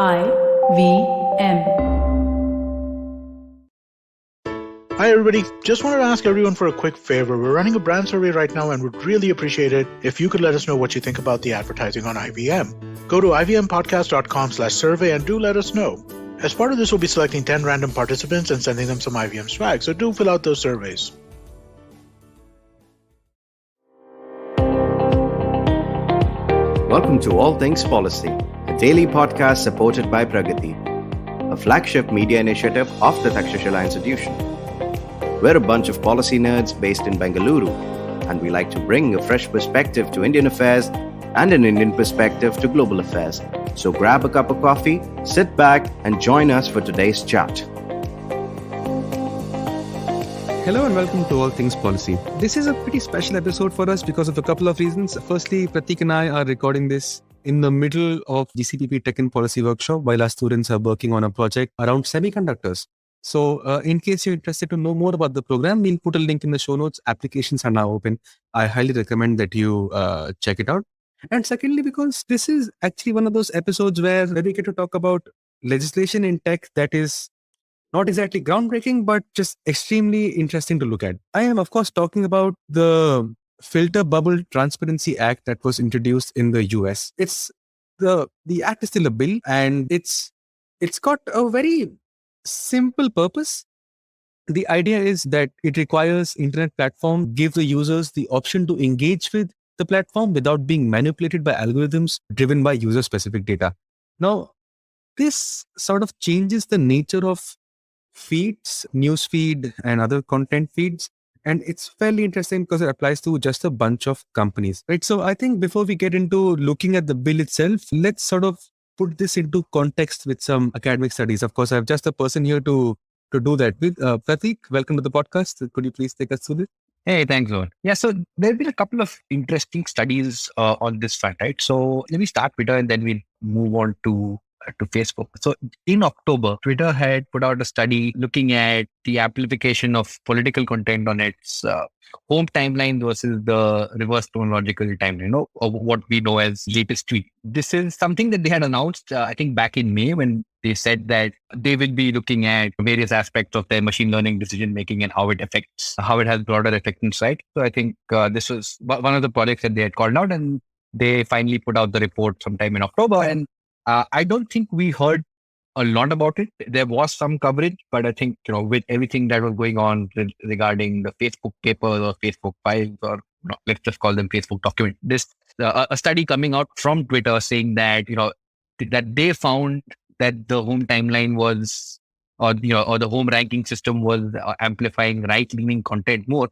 IVM. Hi everybody, just wanted to ask everyone for a quick favor. We're running a brand survey right now and would really appreciate it if you could let us know what you think about the advertising on IVM. Go to ivmpodcast.com/survey and do let us know. As part of this, we'll be selecting 10 random participants and sending them some IVM swag, so do fill out those surveys. Welcome to All Things Policy, a daily podcast supported by Pragati, a flagship media initiative of the Takshashila Institution. We're a bunch of policy nerds based in Bengaluru, and we like to bring a fresh perspective to Indian affairs and an Indian perspective to global affairs. So grab a cup of coffee, sit back, and join us for today's chat. Hello and welcome to All Things Policy. This is a pretty special episode for us because of a couple of reasons. Firstly, Prateek and I are recording this in the middle of GCPP Tech and Policy Workshop while our students are working on a project around semiconductors. So in case you're interested to know more about the program, we'll put a link in the show notes. Applications are now open. I highly recommend that you check it out. And secondly, because this is actually one of those episodes where we get to talk about legislation in tech that is not exactly groundbreaking, but just extremely interesting to look at. I am, of course, talking about the Filter Bubble Transparency Act that was introduced in the US. It's the act is still a bill, and it's got a very simple purpose. The idea is that it requires internet platform give the users the option to engage with the platform without being manipulated by algorithms driven by user specific data. Now, this sort of changes the nature of feeds, news feed, and other content feeds. And it's fairly interesting because it applies to just a bunch of companies, right? So I think before we get into looking at the bill itself, let's sort of put this into context with some academic studies. Of course, I have just a person here to do that with. Prateek, welcome to the podcast. Could you please take us through this? Hey, thanks, Rohan. Yeah, so there have been a couple of interesting studies on this front, right? So let me start Twitter and then we'll move on to Facebook. So in October, Twitter had put out a study looking at the amplification of political content on its home timeline versus the reverse chronological timeline, or what we know as latest tweet. This is something that they had announced, I think, back in May when they said that they will be looking at various aspects of their machine learning decision making and how it has broader effectiveness, right? So I think this was one of the projects that they had called out, and they finally put out the report sometime in October. And I don't think we heard a lot about it. There was some coverage, but I think, with everything that was going on regarding the Facebook papers or Facebook files, or let's just call them Facebook documents, this a study coming out from Twitter saying that, that they found that the home timeline was, or the home ranking system was amplifying right-leaning content more.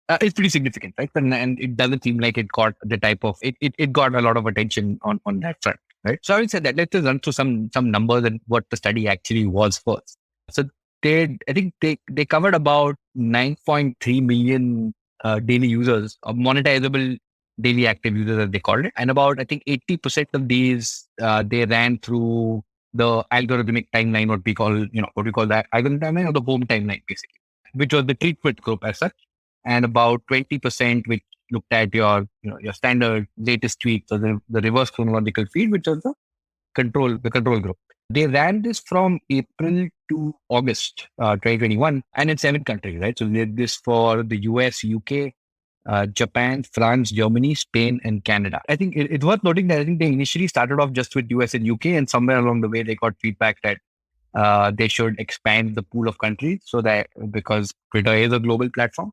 It's pretty significant, right? And it doesn't seem like it got the type of it got a lot of attention on that front, right? So I would say that let's just run through some numbers and what the study actually was first. So I think they covered about 9.3 million daily users, monetizable daily active users as they called it, and about I think 80% of these they ran through the algorithmic timeline, what we call the algorithm timeline or the home timeline, basically, which was the treatment group as such, and about 20% which looked at your standard latest tweets, or the reverse chronological feed, which was the control group. They ran this from April to August 2021, and in 7 countries, right? So they did this for the US, UK, Japan, France, Germany, Spain, and Canada. I think it's worth noting that I think they initially started off just with US and UK, and somewhere along the way they got feedback that they should expand the pool of countries, so that because Twitter is a global platform.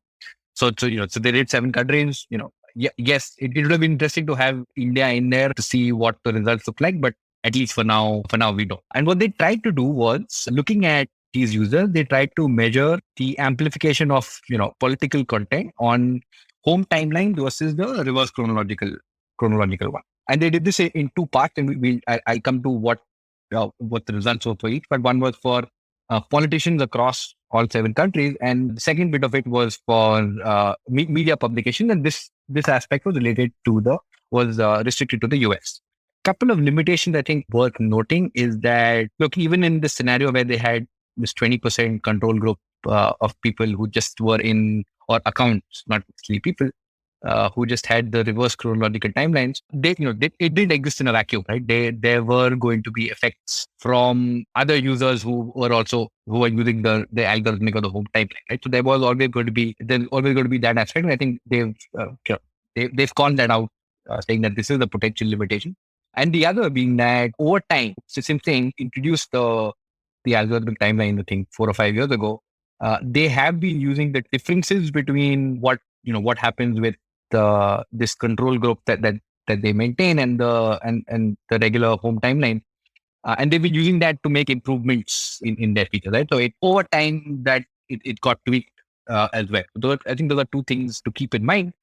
So they did 7 countries. Yes, it would have been interesting to have India in there to see what the results look like, but at least for now we don't. And what they tried to do was, looking at these users, they tried to measure the amplification of political content on home timeline versus the reverse chronological one. And they did this in 2 parts, and I'll come to what the results were for each. But one was for politicians across all 7 countries, and the second bit of it was for media publication, and this aspect was restricted to the US. Couple of limitations I think worth noting is that, look, even in this scenario where they had this 20% control group of people who just were in, or accounts, not actually people, who just had the reverse chronological timelines, it didn't exist in a vacuum, right? There were going to be effects from other users who were using the algorithmic or the home timeline, right? So there's always going to be that aspect. And I think they've called that out, saying that this is a potential limitation. And the other being that over time, since they introduced the algorithmic timeline, I think 4 or 5 years ago, they have been using the differences between what happens with this control group that they maintain and the regular home timeline, and they've been using that to make improvements in their features, right? So over time that it got tweaked as well. I think those are two things to keep in mind.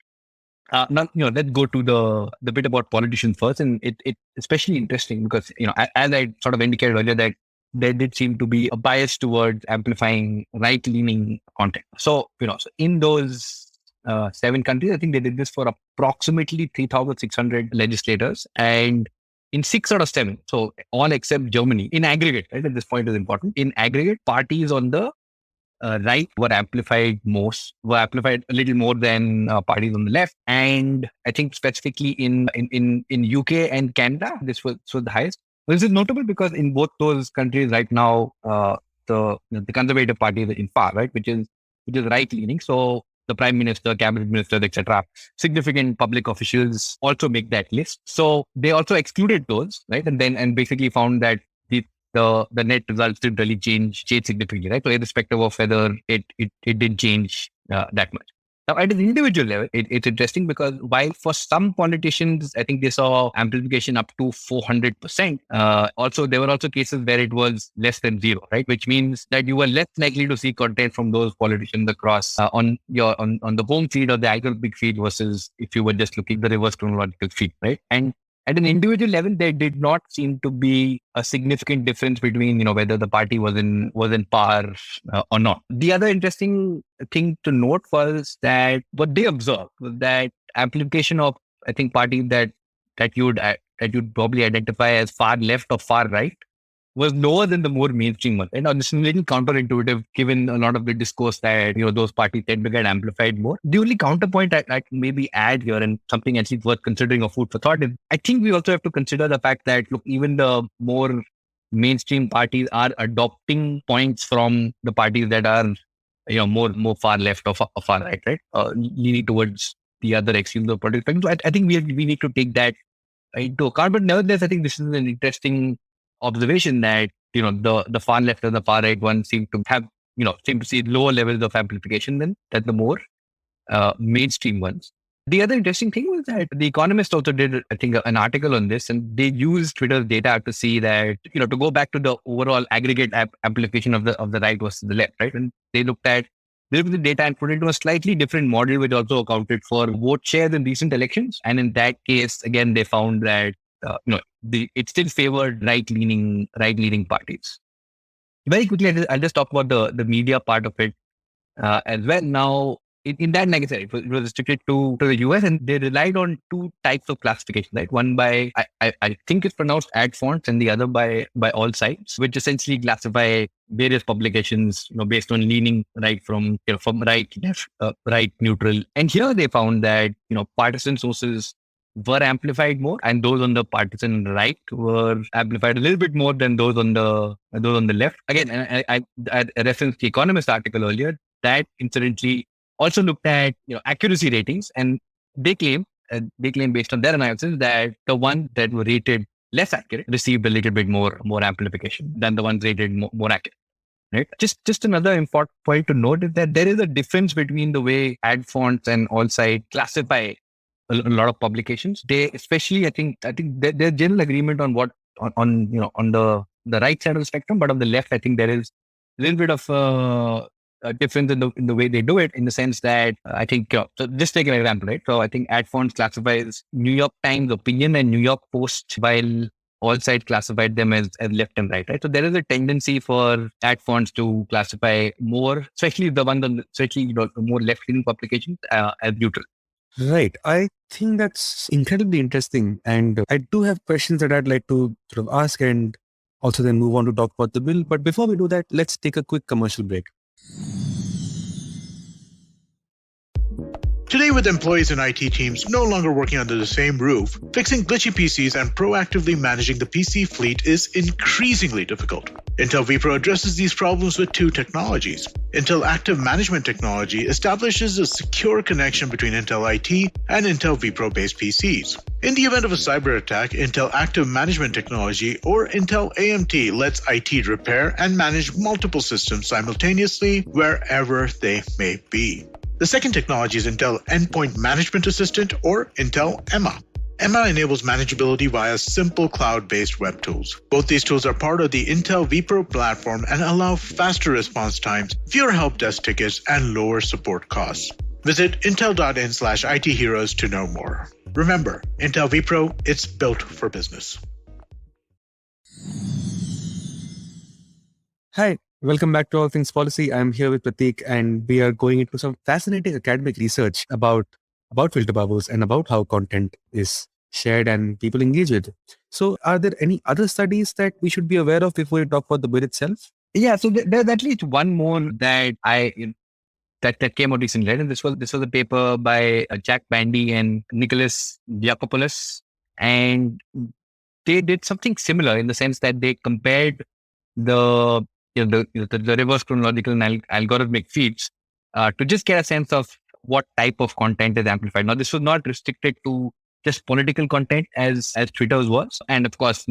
Now, let's go to the bit about politicians first, and it's especially interesting because as I sort of indicated earlier, that there did seem to be a bias towards amplifying right-leaning content. So so in those 7 countries, I think they did this for approximately 3,600 legislators, and in 6 out of 7, so all except Germany, in aggregate, right? At this point is important. In aggregate, parties on the right were amplified a little more than parties on the left. And I think specifically in UK and Canada, this was the highest. This is notable because in both those countries right now, the Conservative Party is in power, right, which is right leaning. So the Prime Minister, Cabinet Ministers, etc., significant public officials also make that list. So they also excluded those, right, and basically found that the net results didn't really change significantly, right? So irrespective of whether it didn't change that much. Now, at an individual level, it's interesting because while for some politicians, I think they saw amplification up to 400%. Also, there were also cases where it was less than 0, right? Which means that you were less likely to see content from those politicians across on the home feed or the algorithmic feed versus if you were just looking at the reverse chronological feed, right? And at an individual level, there did not seem to be a significant difference between, whether the party was in power or not. The other interesting thing to note was that what they observed was that amplification of, I think, parties that you'd probably identify as far left or far right was lower than the more mainstream one. And this is a little counterintuitive given a lot of the discourse that, those parties tend to get amplified more. The only counterpoint I can maybe add here, and something actually worth considering or food for thought, is I think we also have to consider the fact that, look, even the more mainstream parties are adopting points from the parties that are, more far left or far right, right? Leaning towards the other extremes of political spectrum. So I think we need to take that into account. But nevertheless, I think this is an interesting observation that the far left and the far right ones seem to see lower levels of amplification than the more mainstream ones. The other interesting thing was that The Economist also did, I think, an article on this, and they used Twitter's data to see that, to go back to the overall aggregate amplification of the right versus the left, right? And they looked at the data and put it into a slightly different model, which also accounted for vote shares in recent elections. And in that case, again, they found that it still favored right-leaning parties. Very quickly, I'll just talk about the media part of it as well. Now, in that, like I said, it was restricted to the US, and they relied on 2 types of classification, right? One by, I think it's pronounced ad fonts, and the other by all sides, which essentially classify various publications, based on leaning right from right, left, right, neutral. And here they found that, partisan sources were amplified more, and those on the partisan right were amplified a little bit more than those on the left. Again, I referenced the Economist article earlier that incidentally also looked at accuracy ratings, and they claim based on their analysis that the ones that were rated less accurate received a little bit more amplification than the ones rated more accurate. Right. Just another important point to note is that there is a difference between the way ad fonts and all side classify a lot of publications. They especially, I think there's general agreement on what on the right side of the spectrum, but on the left, I think there is a little bit of a difference in the way they do it, in the sense that I think, so just take an example, right? So I think ad fonts classifies New York Times opinion and New York Post, while all sides classified them as left and right, right? So there is a tendency for ad fonts to classify more, especially the ones especially more left-leaning publications as neutral. Right. I think that's incredibly interesting. And I do have questions that I'd like to sort of ask and also then move on to talk about the bill. But before we do that, let's take a quick commercial break. Today, with employees and IT teams no longer working under the same roof, fixing glitchy PCs and proactively managing the PC fleet is increasingly difficult. Intel vPro addresses these problems with two technologies. Intel Active Management Technology establishes a secure connection between Intel IT and Intel vPro-based PCs. In the event of a cyber attack, Intel Active Management Technology, or Intel AMT, lets IT repair and manage multiple systems simultaneously wherever they may be. The second technology is Intel Endpoint Management Assistant, or Intel EMA. EMA enables manageability via simple cloud-based web tools. Both these tools are part of the Intel vPro platform and allow faster response times, fewer help desk tickets, and lower support costs. Visit intel.in/IT heroes to know more. Remember, Intel vPro, it's built for business. Hi, welcome back to All Things Policy. I'm here with Prateek, and we are going into some fascinating academic research about filter bubbles and about how content is shared and people engage with. So, are there any other studies that we should be aware of before we talk about the bill itself? Yeah, so there's at least one more that that came out recently, right? And this was a paper by Jack Bandy and Nicholas Diakopoulos, and they did something similar in the sense that they compared the the reverse chronological and algorithmic feeds to just get a sense of what type of content is amplified. Now, this was not restricted to just political content as Twitter's was, and of course,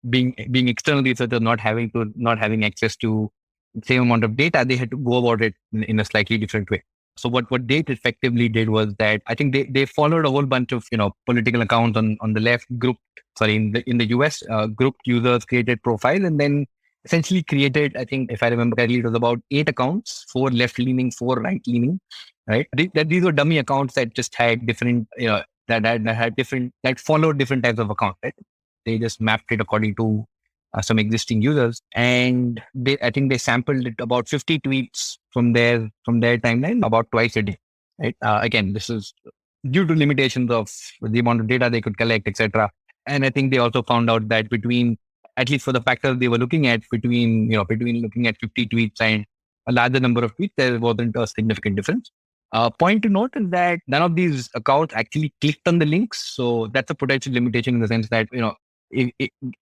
being external researchers not having access to the same amount of data, they had to go about it in a slightly different way. So what they effectively did was that I think they followed a whole bunch of political accounts on the left group. Sorry, in the US, group users created profile and then essentially created, I think if I remember correctly, it was about 8 accounts, 4 left leaning, 4 right leaning. Right, these were dummy accounts that just had different that followed different types of accounts. Right, they just mapped it according to some existing users, and I think they sampled it about 50 tweets from their timeline about twice a day. Right, again, this is due to limitations of the amount of data they could collect, etc. And I think they also found out that between, at least for the factors they were looking at, between looking at 50 tweets and a larger number of tweets, there wasn't a significant difference. Point to note is that none of these accounts actually clicked on the links, so that's a potential limitation in the sense that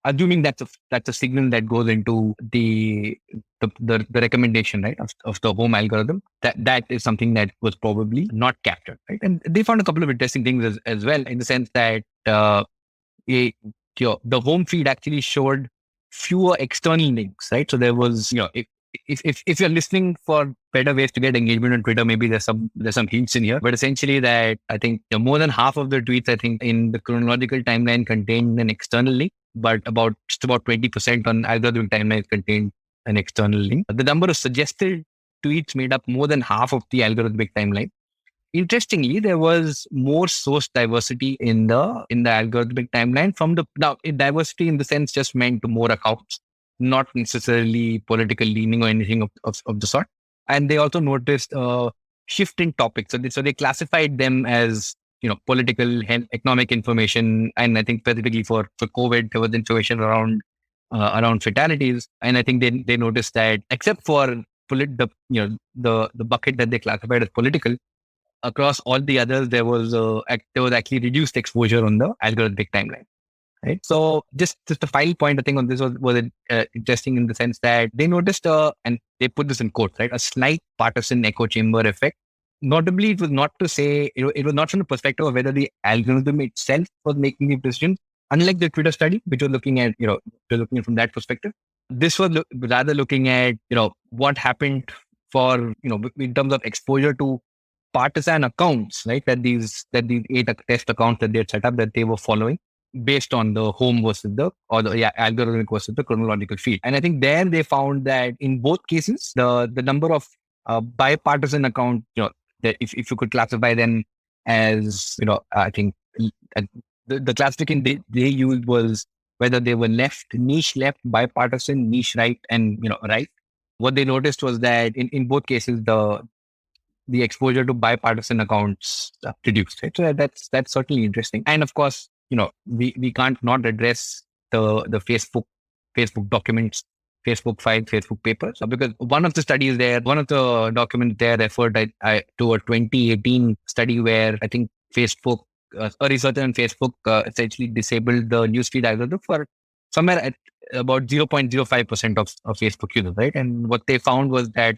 assuming that's a signal that goes into the recommendation, right, of the home algorithm, that is something that was probably not captured, right? And they found a couple of interesting things as well, in the sense that the home feed actually showed fewer external links, right? So there was, if you're listening for better ways to get engagement on Twitter, maybe there's some hints in here, but essentially that I think more than half of the tweets, I think, in the chronological timeline contained an external link, but about 20% on algorithmic timelines contained an external link. The number of suggested tweets made up more than half of the algorithmic timeline. Interestingly, there was more source diversity in the algorithmic timeline now diversity in the sense just meant more accounts, not necessarily political leaning or anything of the sort. And they also noticed a shift in topics. So they classified them as political, economic information, and I think specifically for COVID, there was information around fatalities. And I think they noticed that except for the bucket that they classified as political, across all the others, there was actually reduced exposure on the algorithmic timeline. Right. So just a final point, I think, on this was interesting in the sense that they noticed, and they put this in quotes, right, a slight partisan echo chamber effect. Notably, it was not to say, it was not from the perspective of whether the algorithm itself was making the decision, unlike the Twitter study, which was looking at, from that perspective. This was rather looking at, what happened for, in terms of exposure to partisan accounts, right? That these 8 test accounts that they had set up, that they were following based on the home versus algorithmic versus the chronological feed. And I think there they found that in both cases, the number of bipartisan accounts, that if you could classify them as, I think the classification they used was whether they were niche left, bipartisan, niche right, and right. What they noticed was that in both cases, the exposure to bipartisan accounts reduced. Right? So that's certainly interesting. And of course, we can't not address the Facebook documents Facebook files, Facebook papers. Because one of the studies there, one of the documents there referred to a 2018 study where I think Facebook, a researcher on Facebook essentially disabled the newsfeed algorithm for somewhere at about 0.05% of Facebook users, right? And what they found was that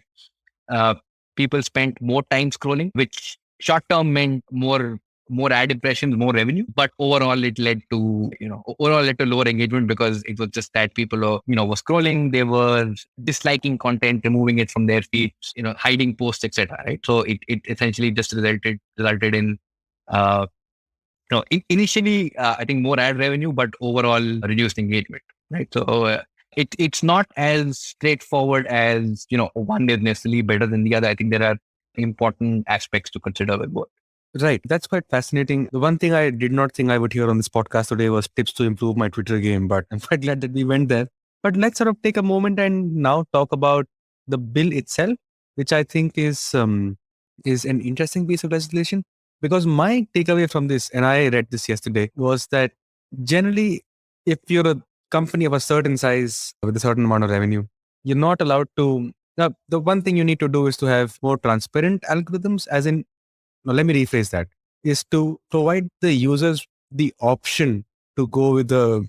uh, people spent more time scrolling, which short term meant more ad impressions, more revenue, but overall it led to lower engagement because it was just that people were scrolling, they were disliking content, removing it from their feeds, hiding posts, etc. Right? So it essentially just resulted in initially I think more ad revenue, but overall reduced engagement. Right? So it's not as straightforward as one is necessarily better than the other. I think there are important aspects to consider with both. Right. That's quite fascinating. The one thing I did not think I would hear on this podcast today was tips to improve my Twitter game, but I'm quite glad that we went there. But let's sort of take a moment and now talk about the bill itself, which I think is an interesting piece of legislation. Because my takeaway from this, and I read this yesterday, was that generally, if you're a company of a certain size with a certain amount of revenue, you're not allowed to. Now, the one thing you need to do is to have more transparent algorithms, as in, now, let me rephrase that, is to provide the users the option to go with the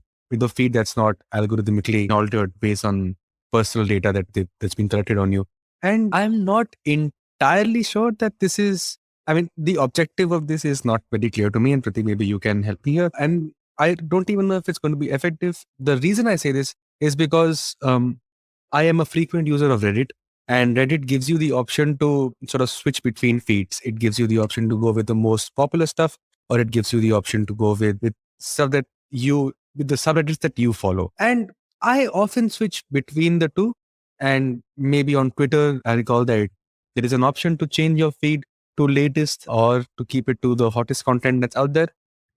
feed that's not algorithmically altered based on personal data that's been collected on you. And I'm not entirely sure that this is, I mean, the objective of this is not very clear to me, and Prateek, maybe you can help me here. And I don't even know if it's going to be effective. The reason I say this is because I am a frequent user of Reddit, and Reddit gives you the option to sort of switch between feeds. It gives you the option to go with the most popular stuff, or it gives you the option to go with stuff with the subreddits that you follow. And I often switch between the two. And maybe on Twitter, I recall that there is an option to change your feed to latest or to keep it to the hottest content that's out there.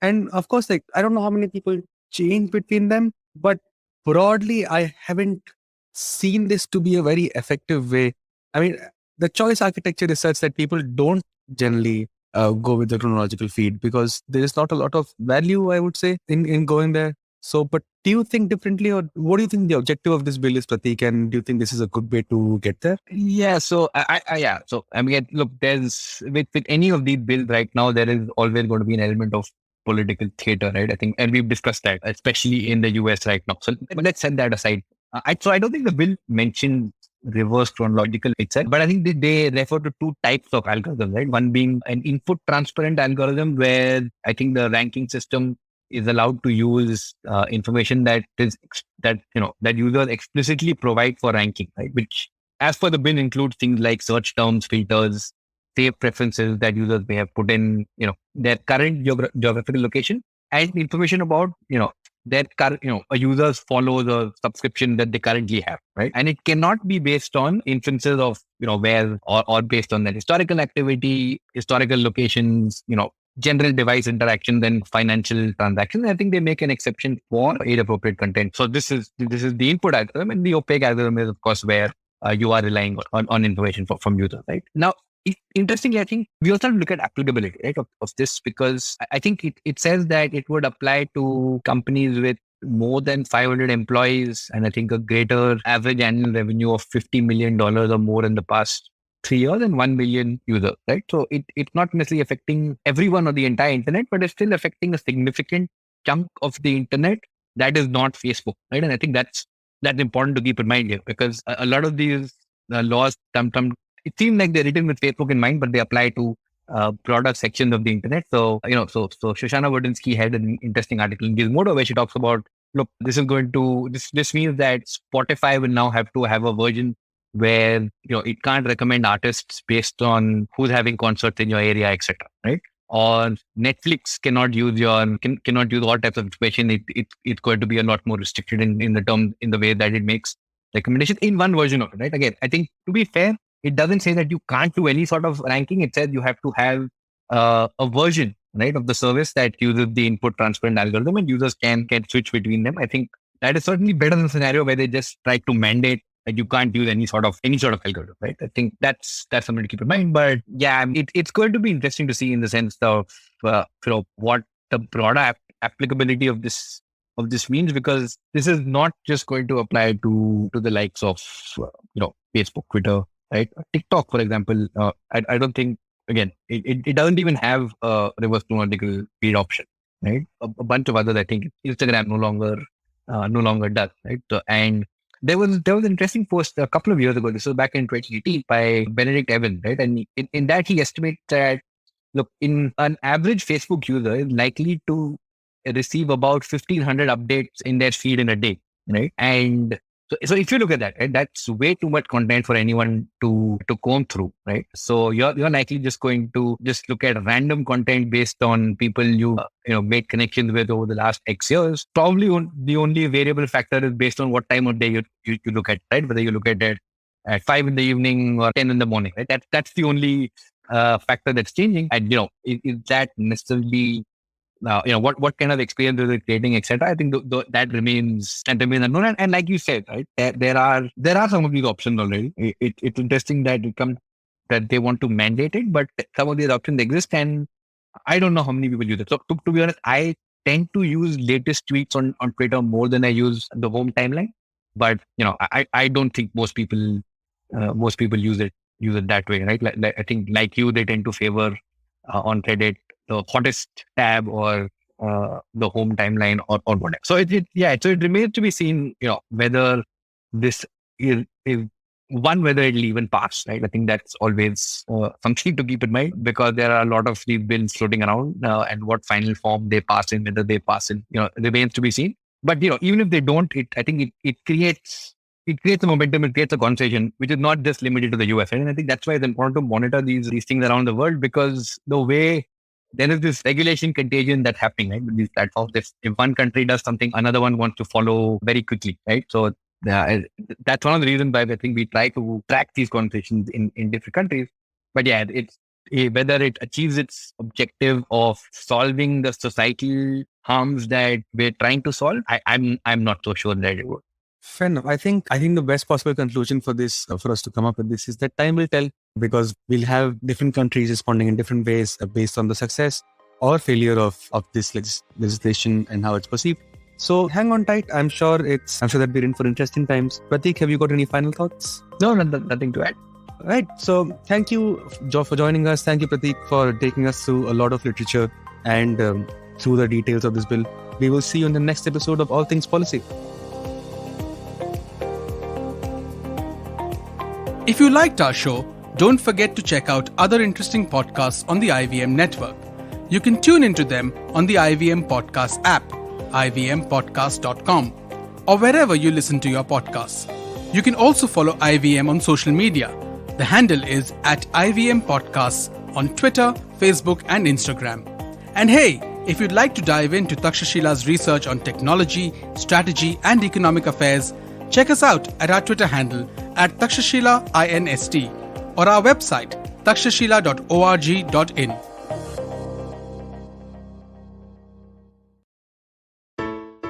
And of course, like, I don't know how many people change between them, but broadly, I haven't seen this to be a very effective way. I mean, the choice architecture is such that people don't generally go with the chronological feed because there is not a lot of value, I would say, in going there. So, but do you think differently, or what do you think the objective of this bill is, Prateek? And do you think this is a good way to get there? Yeah. So So I mean, look, there's with any of these bills right now, there is always going to be an element of political theater, right? I think, and we've discussed that, especially in the US right now. So let's set that aside. I don't think the bill mentioned reverse chronological itself, but I think they refer to two types of algorithms, right? One being an input transparent algorithm, where I think the ranking system is allowed to use information that users explicitly provide for ranking, right? Which, as per the bill, includes things like search terms, filters, save preferences that users may have put in, their current geographical location, and information about, their current, a user's follows or subscription that they currently have, right? And it cannot be based on inferences of, where or based on their historical activity, historical locations, general device interactions and financial transactions. I think they make an exception for age appropriate content. So this is the input algorithm, and the opaque algorithm is, of course, where you are relying on information from users, right? Now, interestingly, I think we also have to look at applicability, right, of this, because I think it says that it would apply to companies with more than 500 employees, and I think a greater average annual revenue of $50 million or more in the past 3 years, and 1 million users, right? So it's not necessarily affecting everyone on the entire internet, but it's still affecting a significant chunk of the internet that is not Facebook, right? And I think that's important to keep in mind here, because a lot of these laws it seems like they're written with Facebook in mind, but they apply to broader sections of the internet. So, so Shoshana Wodinsky had an interesting article in Gizmodo where she talks about, look, this means that Spotify will now have to have a version where, it can't recommend artists based on who's having concerts in your area, etc. Right? Or Netflix cannot use cannot use all types of information. It's going to be a lot more restricted in the way that it makes recommendations in one version of it. Right? Again, I think, to be fair, it doesn't say that you can't do any sort of ranking. It says you have to have a version, right, of the service that uses the input transparent algorithm, and users can switch between them. I think that is certainly better than a scenario where they just try to mandate that you can't use any sort of algorithm, right? I think that's something to keep in mind. But yeah, it's going to be interesting to see in the sense of what the broader applicability of this of this means, because this is not just going to apply to the likes of Facebook, Twitter, right? TikTok, for example. I don't think, again, it doesn't even have a reverse chronological feed option, right? A bunch of others, I think Instagram no longer does, right? So, and there was an interesting post a couple of years ago. This was back in 2018 by Benedict Evan, right? And in that he estimates that, look, in an average Facebook user is likely to receive about 1,500 updates in their feed in a day, right? And so if you look at that, right, that's way too much content for anyone to comb through, right? So you're likely just going to just look at random content based on people you made connections with over the last X years. Probably the only variable factor is based on what time of day you look at, right? Whether you look at it at 5 in the evening or 10 in the morning, right? That's the only factor that's changing. And is that necessarily what kind of experience is it creating, etc. I think that remains unknown. And like you said, right, there are some of these options already. It's interesting that that they want to mandate it, but some of these options exist, and I don't know how many people use it. So to be honest, I tend to use latest tweets on Twitter more than I use the home timeline. But I don't think most people use it that way, right? Like I think, like you, they tend to favor on Reddit the hottest tab or the home timeline or whatever. So it remains to be seen, whether this is whether it'll even pass, right? I think that's always something to keep in mind, because there are a lot of these bills floating around, and what final form they pass in, whether they pass in, remains to be seen. But even if they don't, I think it creates a momentum, it creates a conversation, which is not just limited to the US. Right? And I think that's why it's important to monitor these things around the world, because the way there is this regulation contagion that's happening, right? With these platforms, if one country does something, another one wants to follow very quickly, right? So that's one of the reasons why I think we try to track these conversations in different countries. But it's whether it achieves its objective of solving the societal harms that we're trying to solve, I'm not so sure that it would. Fair enough. I think the best possible conclusion for this, for us to come up with this, is that time will tell, because we'll have different countries responding in different ways based on the success or failure of this legislation and how it's perceived. So hang on tight. I'm sure that we're in for interesting times. Prateek, have you got any final thoughts? No, nothing to add. Right. So thank you, Joe, for joining us. Thank you, Prateek, for taking us through a lot of literature and through the details of this bill. We will see you in the next episode of All Things Policy. If you liked our show, don't forget to check out other interesting podcasts on the IVM network. You can tune into them on the IVM Podcast app, ivmpodcast.com, or wherever you listen to your podcasts. You can also follow IVM on social media. The handle is @IVM Podcasts on Twitter, Facebook, and Instagram. And hey, if you'd like to dive into Takshashila's research on technology, strategy, and economic affairs, check us out at our Twitter handle @TakshashilaINST or our website takshashila.org.in.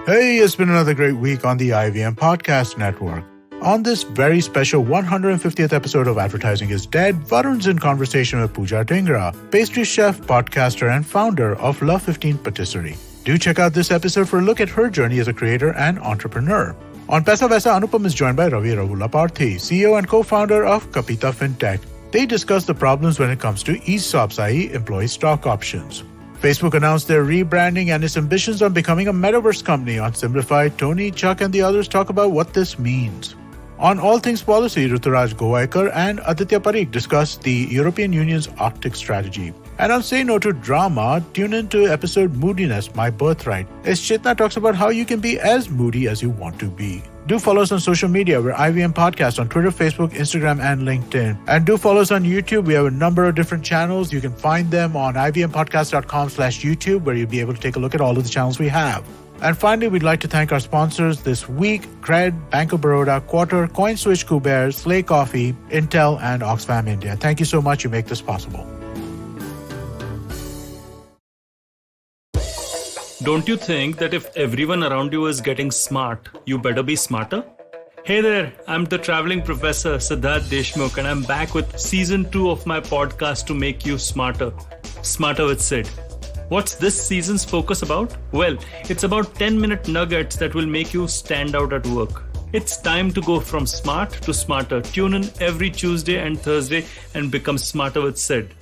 Hey, it's been another great week on the IVM Podcast Network. On this very special 150th episode of Advertising is Dead, Varun's in conversation with Pooja Dhingra, pastry chef, podcaster, and founder of Love 15 Patisserie. Do check out this episode for a look at her journey as a creator and entrepreneur. On Paisa Vaisa, Anupam is joined by Ravi Ravulaparthi, CEO and co-founder of Kapita FinTech. They discuss the problems when it comes to ESOPs, i.e. employee stock options. Facebook announced their rebranding and its ambitions on becoming a metaverse company. On Simplified, Tony, Chuck, and the others talk about what this means. On All Things Policy, Ruturaj Gowaikar and Aditya Parikh discuss the European Union's Arctic strategy. And on Say No to Drama, tune into episode Moodiness, My Birthright, as Chetna talks about how you can be as moody as you want to be. Do follow us on social media. We're IVM Podcast on Twitter, Facebook, Instagram, and LinkedIn. And do follow us on YouTube. We have a number of different channels. You can find them on ivmpodcast.com/YouTube, where you'll be able to take a look at all of the channels we have. And finally, we'd like to thank our sponsors this week: Cred, Bank of Baroda, Quarter, CoinSwitch, Kuber's, Slay Coffee, Intel, and Oxfam India. Thank you so much. You make this possible. Don't you think that if everyone around you is getting smart, you better be smarter? Hey there, I'm the traveling professor Siddharth Deshmukh, and I'm back with season 2 of my podcast to make you smarter. Smarter with Sid. What's this season's focus about? Well, it's about 10-minute nuggets that will make you stand out at work. It's time to go from smart to smarter. Tune in every Tuesday and Thursday and become smarter with Sid.